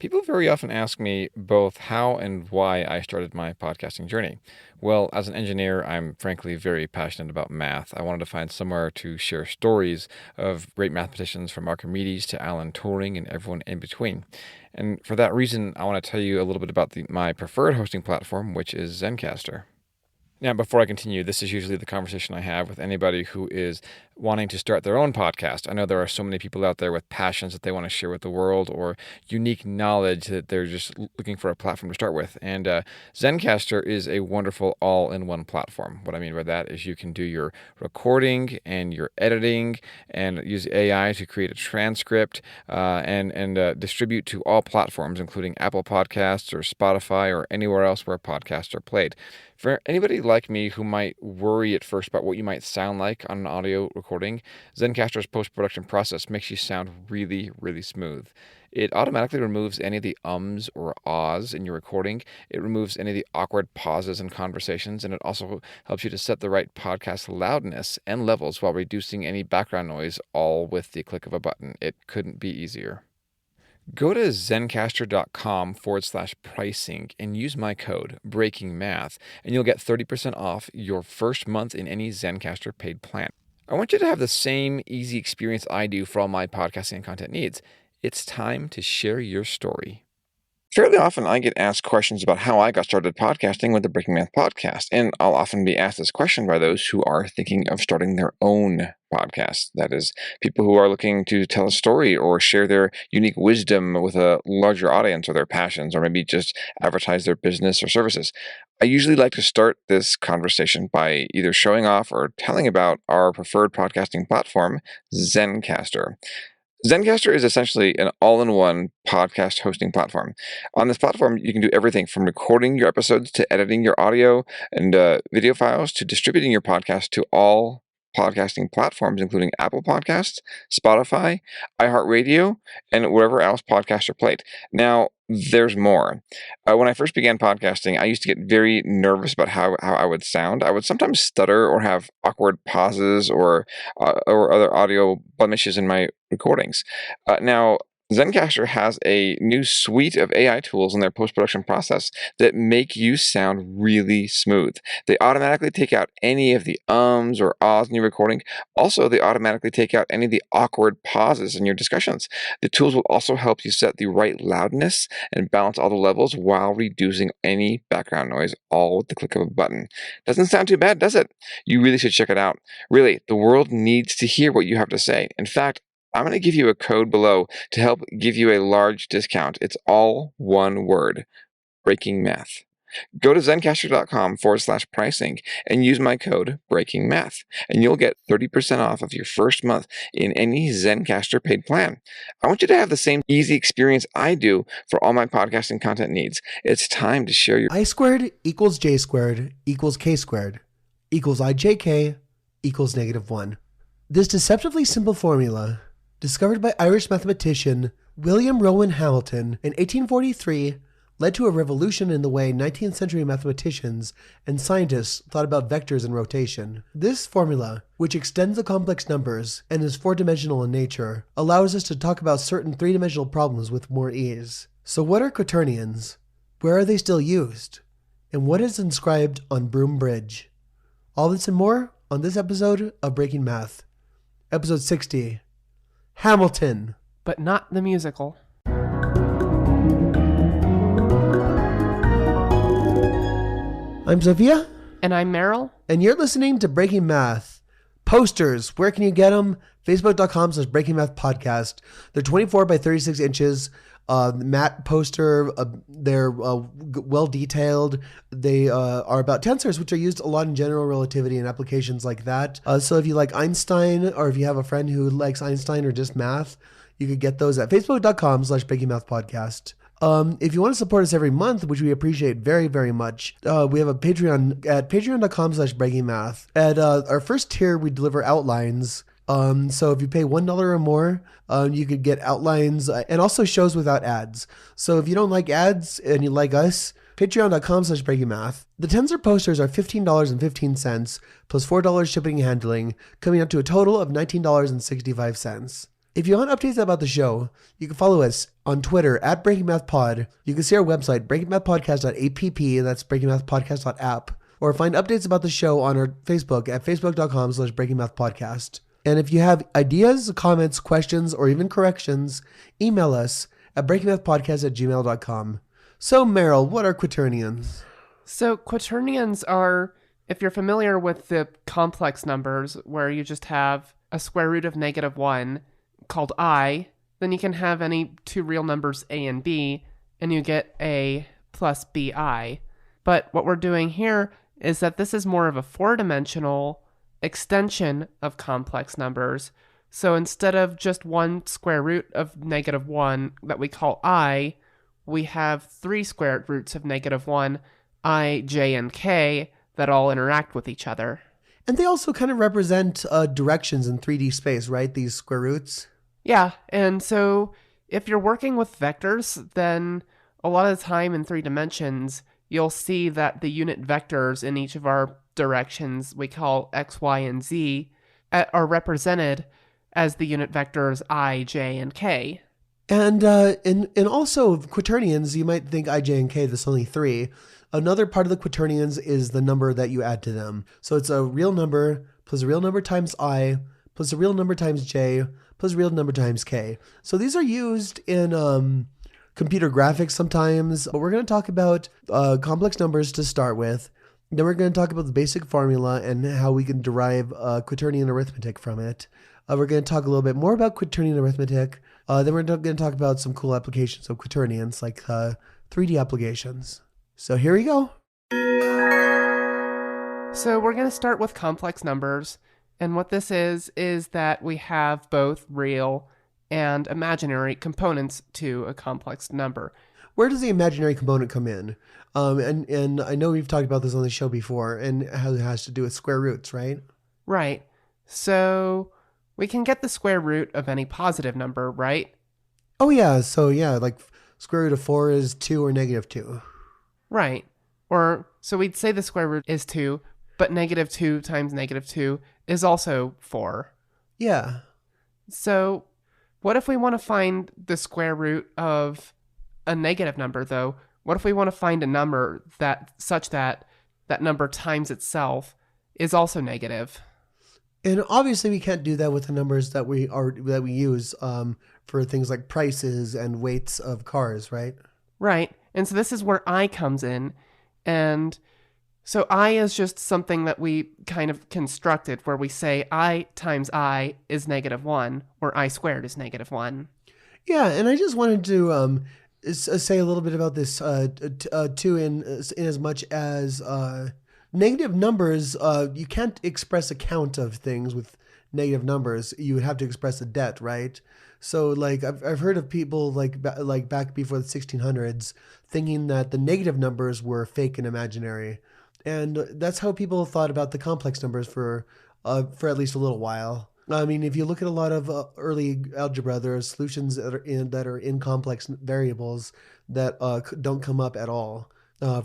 People very often ask me both how and why I started my podcasting journey. Well, as an engineer, I'm frankly very passionate about math. I wanted to find somewhere to share stories of great mathematicians from Archimedes to Alan Turing and everyone in between. And for that reason, I want to tell you a little bit about my preferred hosting platform, which is Zencaster. Now, before I continue, this is usually the conversation I have with anybody who is wanting to start their own podcast. I know there are so many people out there with passions that they want to share with the world or unique knowledge that they're just looking for a platform to start with. And Zencaster is a wonderful all-in-one platform. What I mean by that is you can do your recording and your editing and use AI to create a transcript and distribute to all platforms, including Apple Podcasts or Spotify or anywhere else where podcasts are played. For anybody like me who might worry at first about what you might sound like on an audio recording, Zencaster's post-production process makes you sound really, really smooth. It automatically removes any of the ums or ahs in your recording. It removes any of the awkward pauses in conversations, and it also helps you to set the right podcast loudness and levels while reducing any background noise, all with the click of a button. It couldn't be easier. Go to zencastr.com/pricing and use my code BREAKINGMATH, and you'll get 30% off your first month in any Zencaster paid plan. I want you to have the same easy experience I do for all my podcasting and content needs. It's time to share your story. Fairly often, I get asked questions about how I got started podcasting with the Breaking Math podcast, and I'll often be asked this question by those who are thinking of starting their own podcast. That is, people who are looking to tell a story or share their unique wisdom with a larger audience or their passions, or maybe just advertise their business or services. I usually like to start this conversation by either showing off or telling about our preferred podcasting platform, Zencaster. Zencaster is essentially an all-in-one podcast hosting platform. On this platform, you can do everything from recording your episodes to editing your audio and video files to distributing your podcast to all podcasting platforms, including Apple Podcasts, Spotify, iHeartRadio, and wherever else podcasts are played. Now, there's more. When I first began podcasting, I used to get very nervous about how I would sound. I would sometimes stutter or have awkward pauses or other audio blemishes in my recordings. Now, Zencaster has a new suite of AI tools in their post-production process that make you sound really smooth. They automatically take out any of the ums or ahs in your recording. Also, they automatically take out any of the awkward pauses in your discussions. The tools will also help you set the right loudness and balance all the levels while reducing any background noise, all with the click of a button. Doesn't sound too bad, does it? You really should check it out. Really, the world needs to hear what you have to say. In fact, I'm going to give you a code below to help give you a large discount. It's all one word, Breaking Math. Go to zencastr.com/pricing and use my code BREAKINGMATH, and you'll get 30% off of your first month in any Zencaster paid plan. I want you to have the same easy experience I do for all my podcasting content needs. It's time to share your... I squared equals j squared equals k squared equals ijk equals -1. This deceptively simple formula, discovered by Irish mathematician William Rowan Hamilton in 1843, led to a revolution in the way 19th century mathematicians and scientists thought about vectors and rotation. This formula, which extends the complex numbers and is four-dimensional in nature, allows us to talk about certain three-dimensional problems with more ease. So what are Quaternions? Where are they still used? And what is inscribed on Broom Bridge? All this and more on this episode of Breaking Math. Episode 60. Hamilton. But not the musical. I'm Sophia. And I'm Meryl. And you're listening to Breaking Math. Posters, where can you get them? Facebook.com/Breaking Math Podcast. They're 24 by 36 inches. Matte poster. They're well detailed. They are about tensors, which are used a lot in general relativity and applications like that. So if you like Einstein, or if you have a friend who likes Einstein or just math, you could get those at Facebook.com/Breaking Math Podcast. If you want to support us every month, which we appreciate very, very much, we have a Patreon at patreon.com/Breaking Math. At our first tier, we deliver outlines. So if you pay $1 or more, you could get outlines and also shows without ads. So if you don't like ads and you like us, patreon.com/Breaking Math. The tensor posters are $15.15 plus $4 shipping and handling, coming out to a total of $19.65. If you want updates about the show, you can follow us on Twitter at Breaking Math Pod. You can see our website, breakingmathpodcast.app, that's breakingmathpodcast.app, or find updates about the show on our Facebook at facebook.com/breakingmathpodcast. And if you have ideas, comments, questions, or even corrections, email us at breakingmathpodcast@gmail.com. So, Meryl, what are quaternions? So quaternions are, if you're familiar with the complex numbers, where you just have a square root of -1 called I, then you can have any two real numbers a and b, and you get a plus bi. But what we're doing here is that this is more of a four-dimensional extension of complex numbers. So instead of just one square root of -1 that we call I, we have three square roots of -1, I, j, and k, that all interact with each other. And they also kind of represent directions in 3D space, right? These square roots. Yeah, and so if you're working with vectors, then a lot of the time in 3 dimensions, you'll see that the unit vectors in each of our directions we call x, y, and z are represented as the unit vectors I, j, and k. And also quaternions, you might think I, j, and k, there's only 3. Another part of the quaternions is the number that you add to them. So it's a real number plus a real number times I plus a real number times j plus a real number times k. So these are used in computer graphics sometimes, but we're going to talk about complex numbers to start with. Then we're going to talk about the basic formula and how we can derive quaternion arithmetic from it. We're going to talk a little bit more about quaternion arithmetic. Then we're going to talk about some cool applications of quaternions, like 3D applications. So here we go. So we're going to start with complex numbers. And what this is that we have both real and imaginary components to a complex number. Where does the imaginary component come in? And I know we've talked about this on the show before, and how it has to do with square roots, right? Right. So we can get the square root of any positive number, right? Oh yeah, so yeah, like square root of 4 is 2 or -2. Right. Or, so we'd say the square root is 2, but -2 times -2 is also 4. Yeah. So what if we want to find the square root of a negative number, though? What if we want to find a number such that that number times itself is also negative? And obviously we can't do that with the numbers that we use for things like prices and weights of cars, right? Right. And so this is where I comes in. And so I is just something that we kind of constructed, where we say I times I is -1, or I squared is -1. Yeah, and I just wanted to say a little bit about this too, in as much as negative numbers, you can't express a count of things with negative numbers. You have to express a debt, right? So like I've heard of people like back before the 1600s thinking that the negative numbers were fake and imaginary. And that's how people thought about the complex numbers for at least a little while. I mean, if you look at a lot of early algebra, there are solutions that are in complex variables that don't come up at all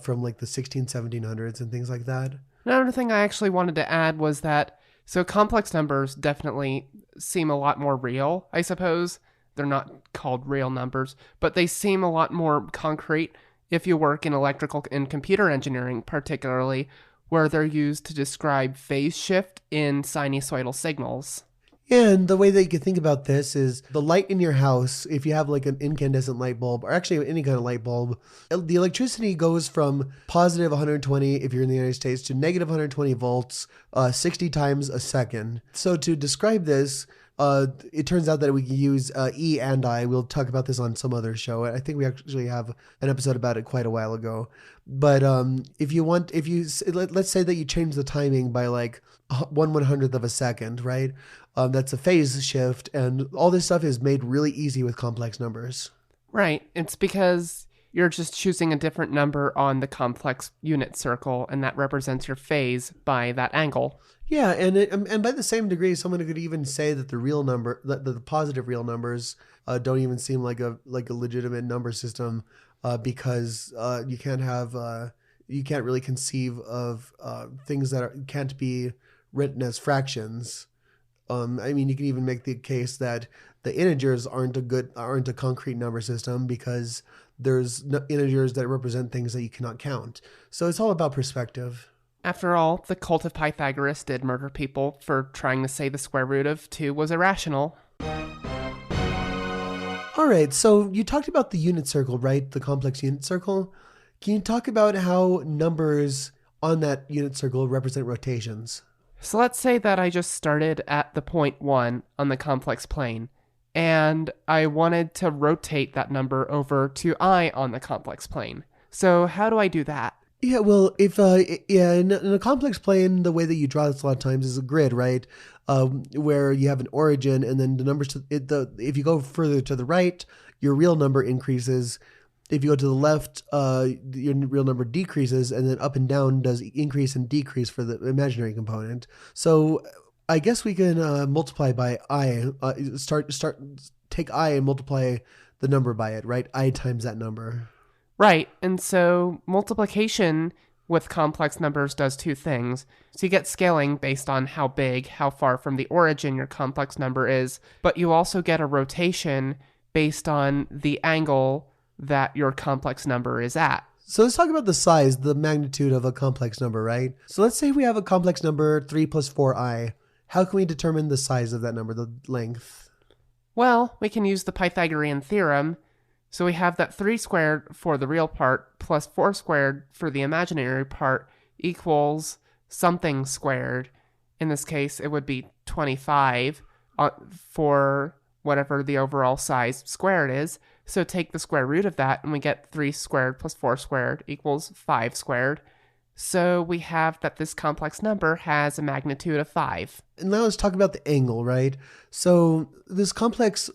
from like the 1700s and things like that. Another thing I actually wanted to add was that, so complex numbers definitely seem a lot more real, I suppose. They're not called real numbers, but they seem a lot more concrete if you work in electrical and computer engineering, particularly, where they're used to describe phase shift in sinusoidal signals. And the way that you can think about this is the light in your house, if you have like an incandescent light bulb, or actually any kind of light bulb, the electricity goes from positive 120, if you're in the United States, to negative 120 volts 60 times a second. So to describe this, it turns out that we can use E and I. We'll talk about this on some other show. I think we actually have an episode about it quite a while ago. But let's say that you change the timing by like 1/100th of a second, right? That's a phase shift, and all this stuff is made really easy with complex numbers. Right. It's because you're just choosing a different number on the complex unit circle, and that represents your phase by that angle. Yeah, and by the same degree, someone could even say that the positive real numbers don't even seem like a legitimate number system because you can't really conceive of things that can't be written as fractions. I mean, you can even make the case that the integers aren't a concrete number system because there's integers that represent things that you cannot count. So it's all about perspective. After all, the cult of Pythagoras did murder people for trying to say the square root of 2 was irrational. All right, so you talked about the unit circle, right? The complex unit circle. Can you talk about how numbers on that unit circle represent rotations? So let's say that I just started at the point 1 on the complex plane, and I wanted to rotate that number over to I on the complex plane. So how do I do that? Yeah, well, if in a complex plane, the way that you draw this a lot of times is a grid, right? Where you have an origin, and then the numbers if you go further to the right, your real number increases. If you go to the left, your real number decreases, and then up and down does increase and decrease for the imaginary component. So I guess we can multiply by I. Take I and multiply the number by it, right? I times that number. Right, and so multiplication with complex numbers does two things. So you get scaling based on how big, how far from the origin your complex number is, but you also get a rotation based on the angle that your complex number is at. So let's talk about the size, the magnitude of a complex number, right? So let's say we have a complex number 3 plus 4i. How can we determine the size of that number, the length? Well, we can use the Pythagorean theorem. So we have that 3 squared for the real part plus 4 squared for the imaginary part equals something squared. In this case, it would be 25 for whatever the overall size squared is. So take the square root of that, and we get 3 squared plus 4 squared equals 5 squared. So we have that this complex number has a magnitude of 5. And now let's talk about the angle, right? So this complex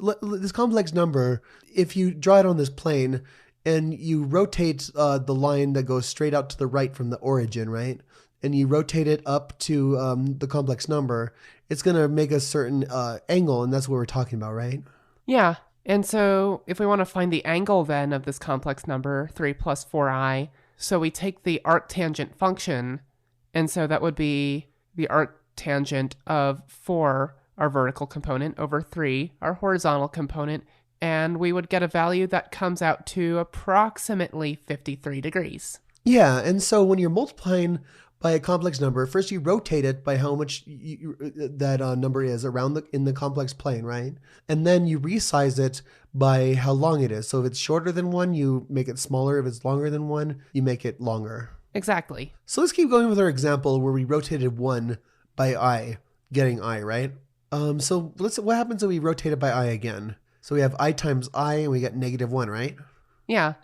number, if you draw it on this plane and you rotate the line that goes straight out to the right from the origin, right? And you rotate it up to the complex number, it's going to make a certain angle, and that's what we're talking about, right? Yeah. And so if we want to find the angle then of this complex number, 3 plus 4i, so we take the arctangent function, and so that would be the arctangent of 4, our vertical component, over 3, our horizontal component, and we would get a value that comes out to approximately 53 degrees. Yeah, and so when you're multiplying by a complex number, first you rotate it by how much that number is around in the complex plane, right? And then you resize it by how long it is. So if it's shorter than 1, you make it smaller. If it's longer than 1, you make it longer. Exactly. So let's keep going with our example where we rotated 1 by I, getting I, right? So what happens if we rotate it by I again? So we have I times I, and we get -1, right? Yeah.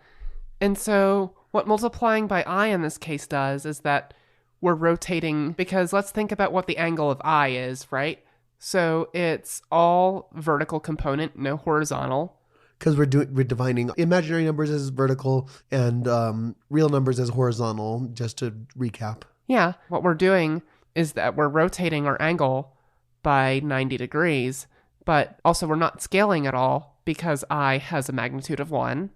And so what multiplying by I in this case does is that we're rotating, because let's think about what the angle of I is, right? So it's all vertical component, no horizontal. Because we're defining imaginary numbers as vertical and real numbers as horizontal, just to recap. Yeah, what we're doing is that we're rotating our angle by 90 degrees, but also we're not scaling at all because I has a magnitude of 1.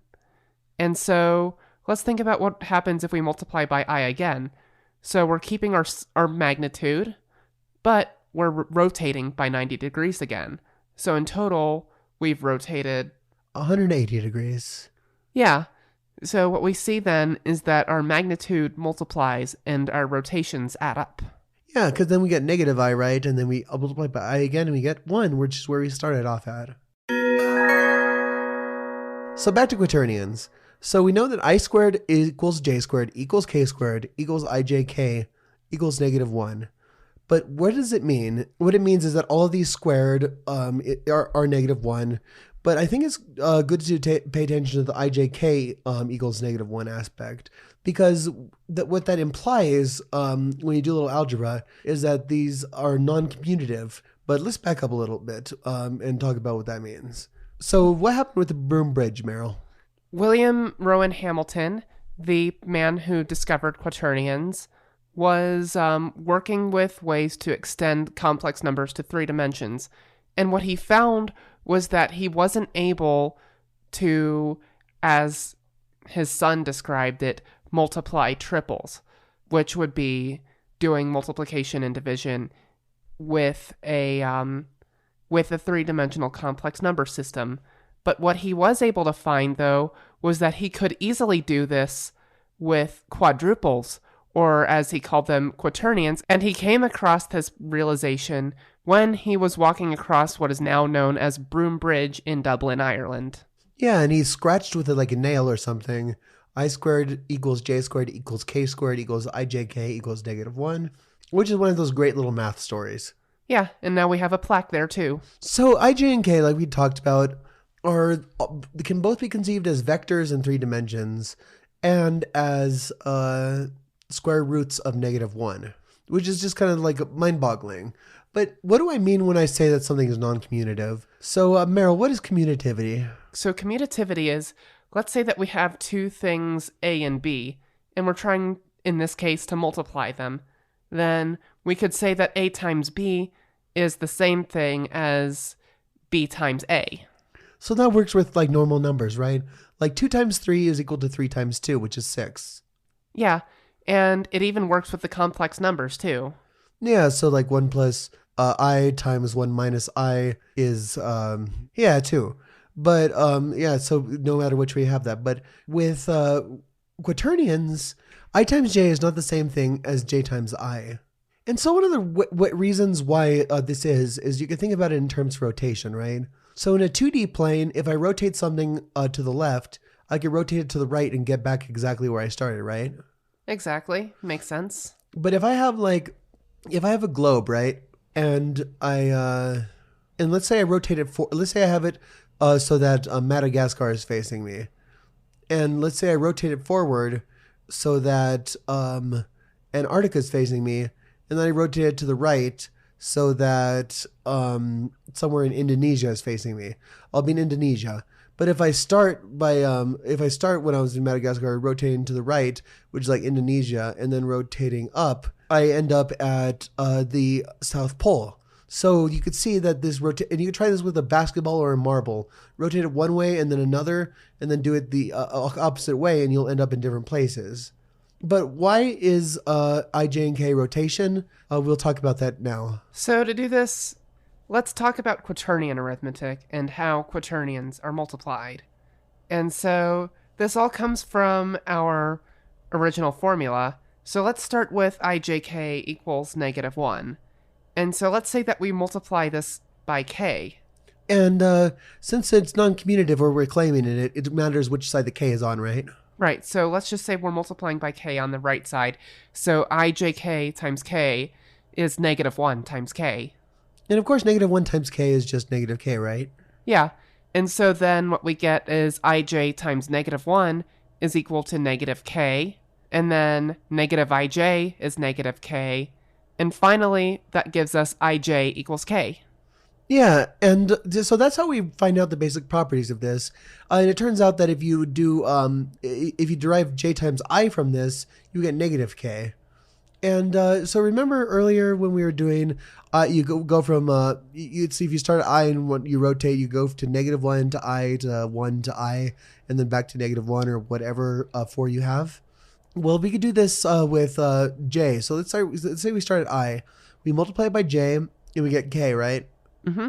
And so let's think about what happens if we multiply by I again. So we're keeping our magnitude, but we're rotating by 90 degrees again. So in total, we've rotated 180 degrees. Yeah. So what we see then is that our magnitude multiplies and our rotations add up. Yeah, because then we get -I, right? And then we multiply by I again, and we get 1, which is where we started off at. So back to Quaternions. So we know that I squared equals J squared equals K squared equals IJK equals -1. But what does it mean? What it means is that all of these squared are -1. But I think it's good to pay attention to the IJK equals -1 aspect, because what that implies when you do a little algebra is that these are non-commutative. But let's back up a little bit and talk about what that means. So what happened with the Broom Bridge, Meryl? William Rowan Hamilton, the man who discovered quaternions, was working with ways to extend complex numbers to 3 dimensions. And what he found was that he wasn't able to, as his son described it, multiply triples, which would be doing multiplication and division with a with a three-dimensional complex number system. But what he was able to find, though, was that he could easily do this with quadruples, or as he called them, quaternions, and he came across this realization when he was walking across what is now known as Broom Bridge in Dublin, Ireland. Yeah, and he scratched with it like a nail or something. I squared equals j squared equals k squared equals ijk equals -1, which is one of those great little math stories. Yeah, and now we have a plaque there too. So ij and k, like we talked about, can both be conceived as vectors in 3 dimensions and as square roots of -1, which is just kind of like mind-boggling. But what do I mean when I say that something is non-commutative? So, Meryl, what is commutativity? So commutativity is, let's say that we have two things A and B, and we're trying, in this case, to multiply them. Then we could say that A times B is the same thing as B times A. So that works with like normal numbers, right? Like 2 times 3 is equal to 3 times 2, which is 6. Yeah, and it even works with the complex numbers too. Yeah, so like 1 plus I times 1 minus I is, 2. But yeah, so no matter which way you have that. But with quaternions, I times j is not the same thing as j times I. And so one of the reasons why this is you can think about it in terms of rotation, right? So in a 2D plane, if I rotate something to the left, I can rotate it to the right and get back exactly where I started, right? Exactly. Makes sense. But if I have a globe, right? And and let's say I rotate it let's say I have it so that Madagascar is facing me. And let's say I rotate it forward so that Antarctica is facing me. And then I rotate it to the right so that somewhere in Indonesia is facing me. I'll be in Indonesia. But if I start when I was in Madagascar, rotating to the right, which is like Indonesia, and then rotating up, I end up at the South Pole. So you could see that this and you could try this with a basketball or a marble. Rotate it one way and then another, and then do it the opposite way, and you'll end up in different places. But why is ij and k rotation? We'll talk about that now. So to do this, let's talk about quaternion arithmetic and how quaternions are multiplied. And so this all comes from our original formula. So let's start with ijk equals -1. And so let's say that we multiply this by k. And since it's non-commutative or we're claiming it matters which side the k is on, right? Right, so let's just say we're multiplying by k on the right side. So ijk times k is -1 times k. And of course, -1 times k is just -k, right? Yeah, and so then what we get is ij times -1 is equal to -k, and then -ij is -k, and finally, that gives us ij equals k. Yeah, and so that's how we find out the basic properties of this. And it turns out that if you derive j times I from this, you get -k. And so remember earlier when we were doing, you go from, you'd see if you start at I and you rotate, you go to -1 to I to 1 to I, and then back to -1 or whatever 4 you have. Well, we could do this with j. So let's say we start at I. We multiply it by j, and we get k, right? Mm-hmm.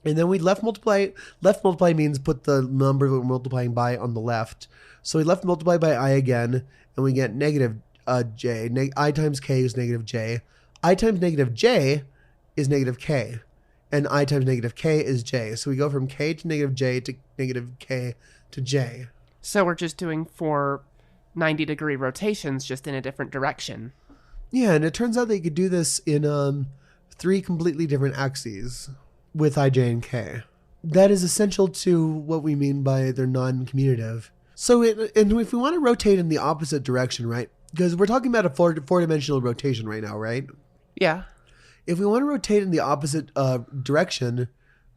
And then we left multiply. Left multiply means put the number that we're multiplying by on the left. So we left multiply by I again, and we get j. I times k is -j. I times -j is -k. And I times -k is j. So we go from k to -j to -k to j. So we're just doing 4 90-degree rotations, just in a different direction. Yeah, and it turns out that you could do this in 3 completely different axes with ij and k. That is essential to what we mean by they're non-commutative. So and if we want to rotate in the opposite direction, right? Because we're talking about a four-dimensional rotation right now, right? Yeah. If we want to rotate in the opposite direction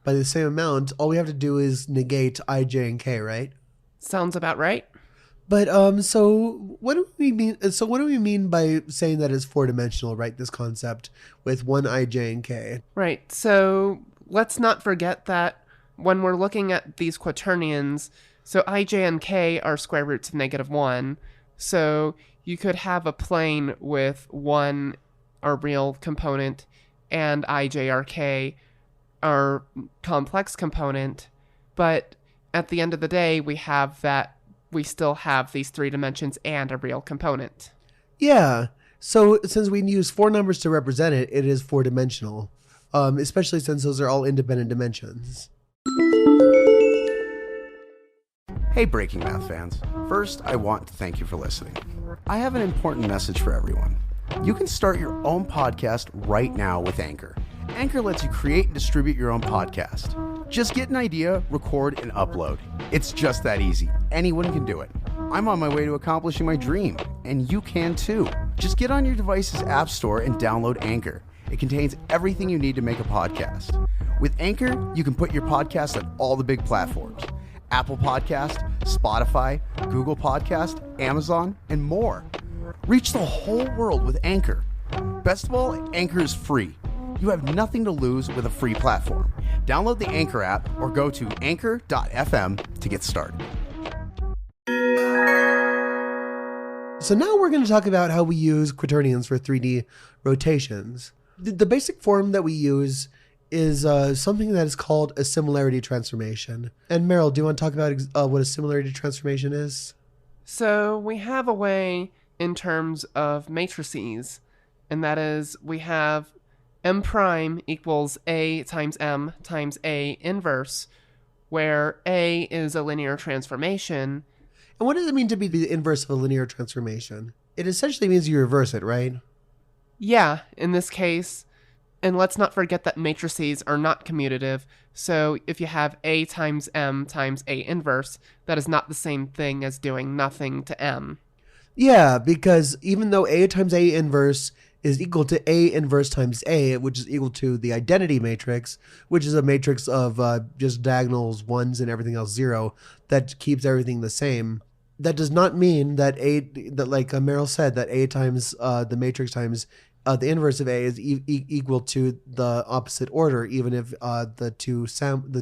by the same amount, all we have to do is negate ij and k, right? Sounds about right. But so what do we mean? So what do we mean by saying that it's four-dimensional, right? This concept with one ij and k. Right. So let's not forget that when we're looking at these quaternions, so ij and k are square roots of -1. So you could have a plane with one, a real component, and ij or k our complex component, but at the end of the day, we still have these 3 dimensions and a real component. Yeah. So since we use 4 numbers to represent it, it is 4-dimensional, especially since those are all independent dimensions. Hey, Breaking Math fans. First, I want to thank you for listening. I have an important message for everyone. You can start your own podcast right now with Anchor. Anchor lets you create and distribute your own podcast. Just get an idea, record, and upload. It's just that easy. Anyone can do it. I'm on my way to accomplishing my dream, and you can too. Just get on your device's app store and download Anchor. It contains everything you need to make a podcast. With Anchor, you can put your podcast on all the big platforms: Apple Podcast, Spotify, Google Podcast, Amazon, and more. Reach the whole world with Anchor. Best of all, Anchor is free. You have nothing to lose with a free platform. Download the Anchor app or go to anchor.fm to get started. So now we're going to talk about how we use quaternions for 3D rotations. The basic form that we use is something that is called a similarity transformation. And Meryl, do you want to talk about what a similarity transformation is? So we have a way in terms of matrices, and that is we have m prime equals a times m times a inverse, where a is a linear transformation. And what does it mean to be the inverse of a linear transformation? It essentially means you reverse it, right? Yeah, in this case. And let's not forget that matrices are not commutative. So if you have a times m times a inverse, that is not the same thing as doing nothing to m. Yeah, because even though a times a inverse is equal to a inverse times a, which is equal to the identity matrix, which is a matrix of just diagonals, ones, and everything else 0, that keeps everything the same. That does not mean that like Meryl said, that a times the matrix times the inverse of a is equal to the opposite order, even if the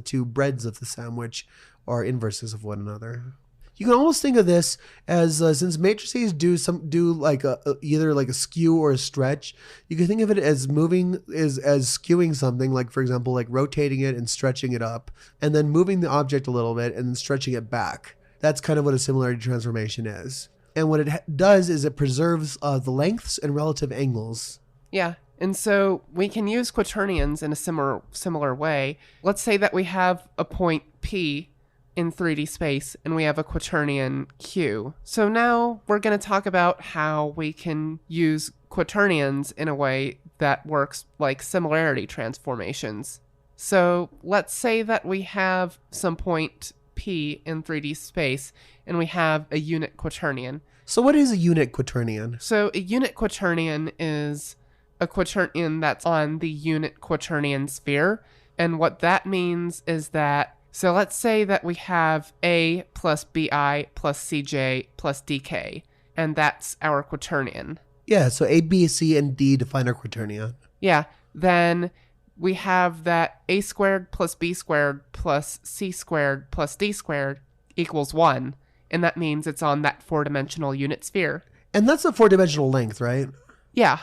two breads of the sandwich are inverses of one another. You can almost think of this as since matrices do like either like a skew or a stretch, you can think of it as as skewing something, like for example, like rotating it and stretching it up, and then moving the object a little bit and then stretching it back. That's kind of what a similarity transformation is. And what it does is it preserves the lengths and relative angles. Yeah, and so we can use quaternions in a similar way. Let's say that we have a point P in 3D space, and we have a quaternion Q. So now we're going to talk about how we can use quaternions in a way that works like similarity transformations. So let's say that we have some point P in 3D space, and we have a unit quaternion. So what is a unit quaternion? So a unit quaternion is a quaternion that's on the unit quaternion sphere. And what that means is that, so let's say that we have A plus BI plus CJ plus DK, and that's our quaternion. Yeah, so A, B, C, and D define our quaternion. Yeah, then we have that A squared plus B squared plus C squared plus D squared equals 1. And that means it's on that 4-dimensional unit sphere. And that's a 4-dimensional length, right? Yeah.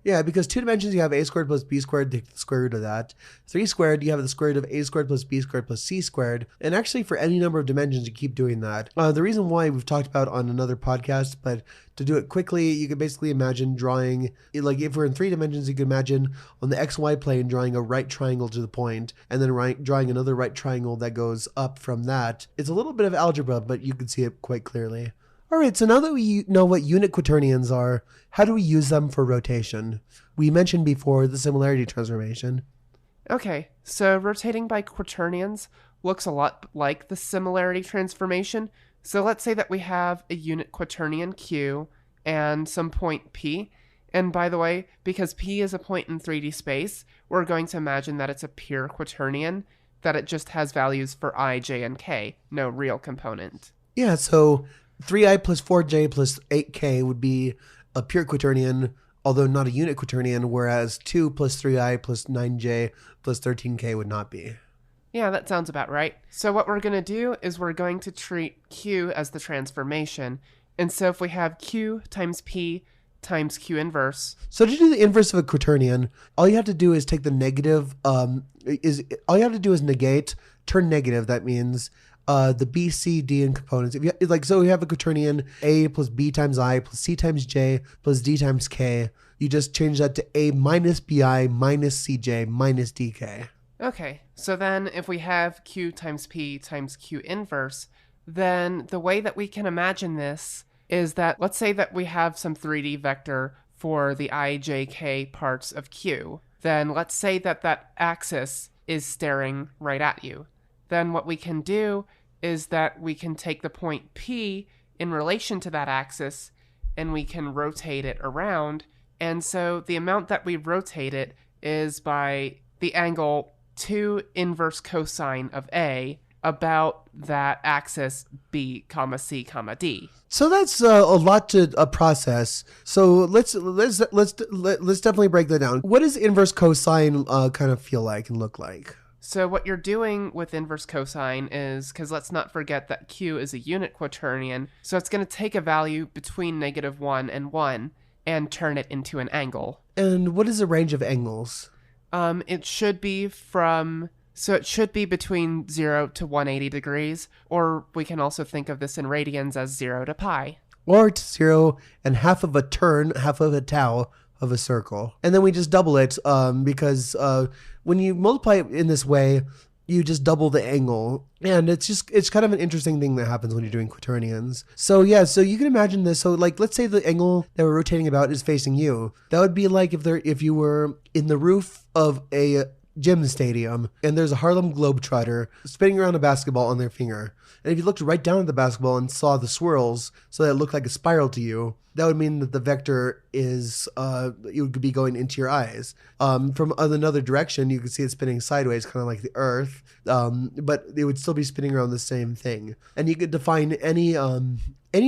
Yeah, because 2 dimensions, you have a squared plus b squared, take the square root of that. 3 squared, you have the square root of a squared plus b squared plus c squared. And actually, for any number of dimensions, you keep doing that. The reason why we've talked about on another podcast, but to do it quickly, you can basically imagine drawing, like if we're in 3 dimensions, you can imagine on the XY plane drawing a right triangle to the point, and then drawing another right triangle that goes up from that. It's a little bit of algebra, but you can see it quite clearly. All right, so now that we know what unit quaternions are, how do we use them for rotation? We mentioned before the similarity transformation. Okay, so rotating by quaternions looks a lot like the similarity transformation. So let's say that we have a unit quaternion Q and some point P. And by the way, because P is a point in 3D space, we're going to imagine that it's a pure quaternion, that it just has values for I, J, and K, no real component. Yeah, so 3i plus 4j plus 8k would be a pure quaternion, although not a unit quaternion, whereas 2 plus 3i plus 9j plus 13k would not be. Yeah, that sounds about right. So what we're going to do is we're going to treat Q as the transformation. And so if we have Q times P times Q inverse. So to do the inverse of a quaternion, all you have to do is take the negative, all you have to do is negate, turn negative. That means the B, C, D in components. If you so we have a quaternion A plus B times I plus C times J plus D times K. You just change that to A minus BI minus CJ minus DK. Okay, so then if we have Q times P times Q inverse, then the way that we can imagine this is that, let's say that we have some 3D vector for the I, J, K parts of Q. Then let's say that that axis is staring right at you. Then what we can do is that we can take the point P in relation to that axis and we can rotate it around. And so the amount that we rotate it is by the angle 2 inverse cosine of A about that axis B, C, D. So that's a lot to process. So let's definitely break that down. What does inverse cosine kind of feel like and look like? So what you're doing with inverse cosine is, because let's not forget that Q is a unit quaternion, so it's going to take a value between -1 and 1 and turn it into an angle. And what is the range of angles? It should be between 0 to 180 degrees, or we can also think of this in radians as 0 to pi. Or to 0 and half of a turn, half of a tau of a circle. And then we just double it because when you multiply it in this way, you just double the angle. And it's kind of an interesting thing that happens when you're doing quaternions. So yeah, so you can imagine this. So like, let's say the angle that we're rotating about is facing you. That would be like if you were in the roof of a gym stadium and there's a Harlem Globetrotter spinning around a basketball on their finger. And if you looked right down at the basketball and saw the swirls so that it looked like a spiral to you, that would mean that the vector is, it would be going into your eyes. From another direction, you could see it spinning sideways, kind of like the Earth, but it would still be spinning around the same thing. And you could define any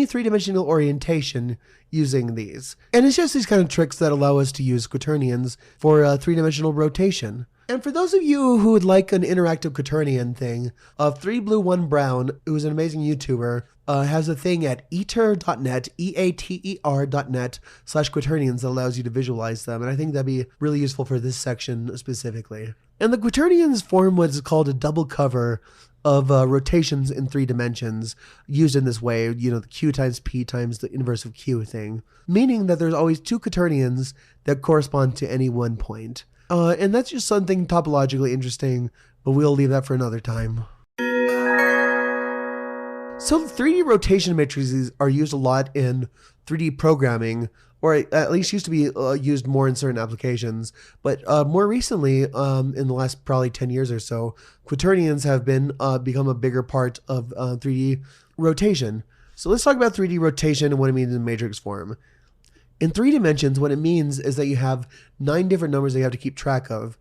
three-dimensional orientation using these. And it's just these kind of tricks that allow us to use quaternions for three-dimensional rotation. And for those of you who would like an interactive quaternion thing, 3Blue1Brown, who's an amazing YouTuber, has a thing at eater.net, eater.net/quaternions that allows you to visualize them. And I think that'd be really useful for this section specifically. And the quaternions form what is called a double cover of rotations in 3 dimensions used in this way, the Q times P times the inverse of Q thing, meaning that there's always 2 quaternions that correspond to any one point. And that's just something topologically interesting, but we'll leave that for another time. So 3D rotation matrices are used a lot in 3D programming, or at least used to be used more in certain applications. But more recently, in the last probably 10 years or so, quaternions have become a bigger part of 3D rotation. So let's talk about 3D rotation and what it means in matrix form. In 3 dimensions, what it means is that you have 9 different numbers that you have to keep track of.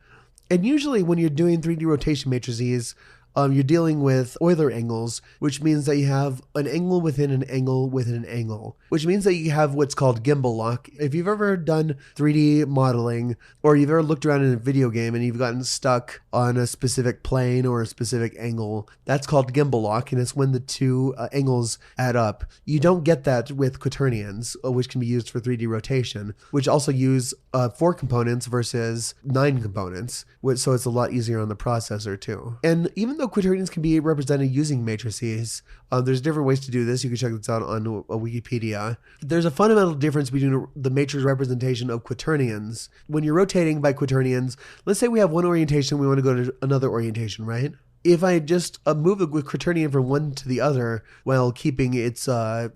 And usually when you're doing 3D rotation matrices, you're dealing with Euler angles, which means that you have an angle within an angle within an angle, which means that you have what's called gimbal lock. If you've ever done 3D modeling, or you've ever looked around in a video game and you've gotten stuck on a specific plane or a specific angle, that's called gimbal lock, and it's when the 2 angles add up. You don't get that with quaternions, which can be used for 3D rotation, which also use 4 components versus 9 components, so it's a lot easier on the processor too. And even though quaternions can be represented using matrices, there's different ways to do this. You can check this out on Wikipedia. There's a fundamental difference between the matrix representation of quaternions. When you're rotating by quaternions, let's say we have one orientation, we want to go to another orientation, right? If I just move the quaternion from one to the other while keeping it's the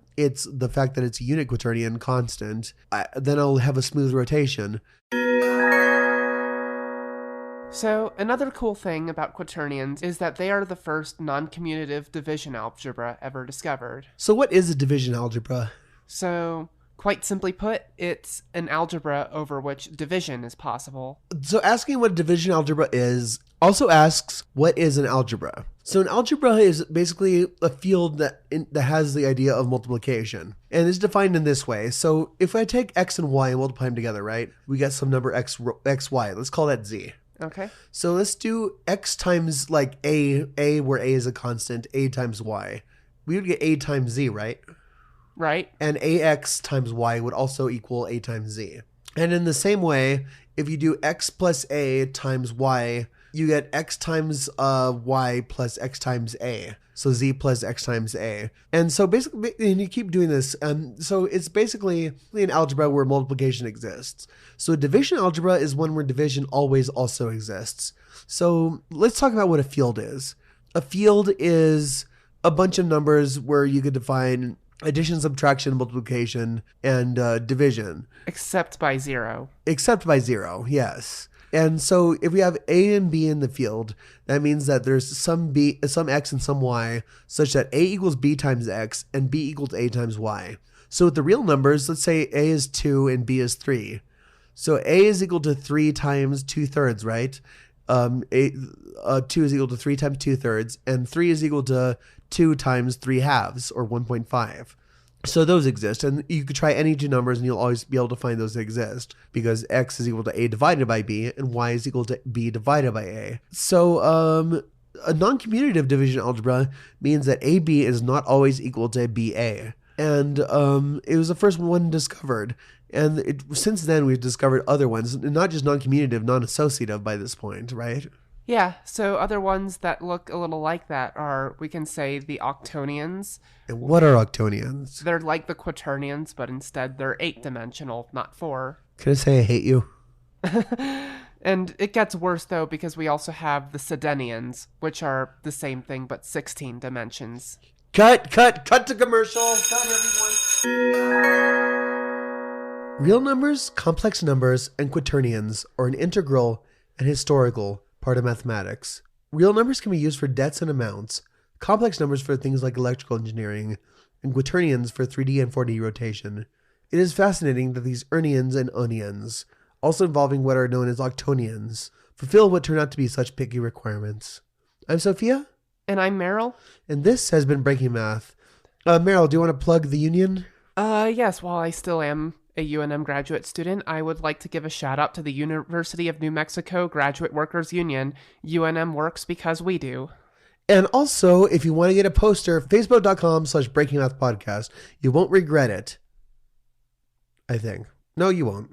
fact that it's a unit quaternion constant, then I'll have a smooth rotation. So another cool thing about quaternions is that they are the first non-commutative division algebra ever discovered. So what is a division algebra? So quite simply put, it's an algebra over which division is possible. So asking what a division algebra is also asks what is an algebra. So an algebra is basically a field that has the idea of multiplication. And it's defined in this way. So if I take x and y and multiply them together, right, we get some number x, y. Let's call that z. Okay. So let's do x times like a where a is a constant, a times y. We would get a times z, right? Right. And ax times y would also equal a times z. And in the same way, if you do x plus a times y, you get x times y plus x times a. So z plus x times a. And so basically, and you keep doing this. So it's basically an algebra where multiplication exists. So division algebra is one where division always also exists. So let's talk about what a field is. A field is a bunch of numbers where you could define addition, subtraction, multiplication, and division. Except by 0. Except by 0, yes. And so if we have a and b in the field, that means that there's some x and some y, such that a equals b times x and b equals a times y. So with the real numbers, let's say a is 2 and b is 3. So a is equal to 3 times 2/3, right? 2 is equal to 3 times 2/3, and 3 is equal to 2 times 3/2, or 1.5. So those exist, and you could try any two numbers and you'll always be able to find those that exist, because x is equal to a divided by b and y is equal to b divided by a. So a non-commutative division algebra means that ab is not always equal to ba. And it was the first one discovered. And since then, we've discovered other ones, not just non-commutative, non-associative by this point, right? Yeah, so other ones that look a little like that are, we can say, the octonions. And what are octonions? They're like the quaternions, but instead they're 8-dimensional, not 4. Can I say I hate you? And it gets worse, though, because we also have the sedenions, which are the same thing, but 16 dimensions. Cut to commercial. Cut, everyone. Real numbers, complex numbers, and quaternions are an integral and historical part of mathematics. Real numbers can be used for debts and amounts, complex numbers for things like electrical engineering, and quaternions for 3D and 4D rotation. It is fascinating that these ernions and onions, also involving what are known as octonions, fulfill what turn out to be such picky requirements. I'm Sophia. And I'm Meryl. And this has been Breaking Math. Meryl, do you want to plug the union? Yes, while I still am a UNM graduate student, I would like to give a shout out to the University of New Mexico Graduate Workers Union. UNM works because we do. And also, if you want to get a poster, facebook.com/breakingmathpodcast. You won't regret it. I think. No, you won't.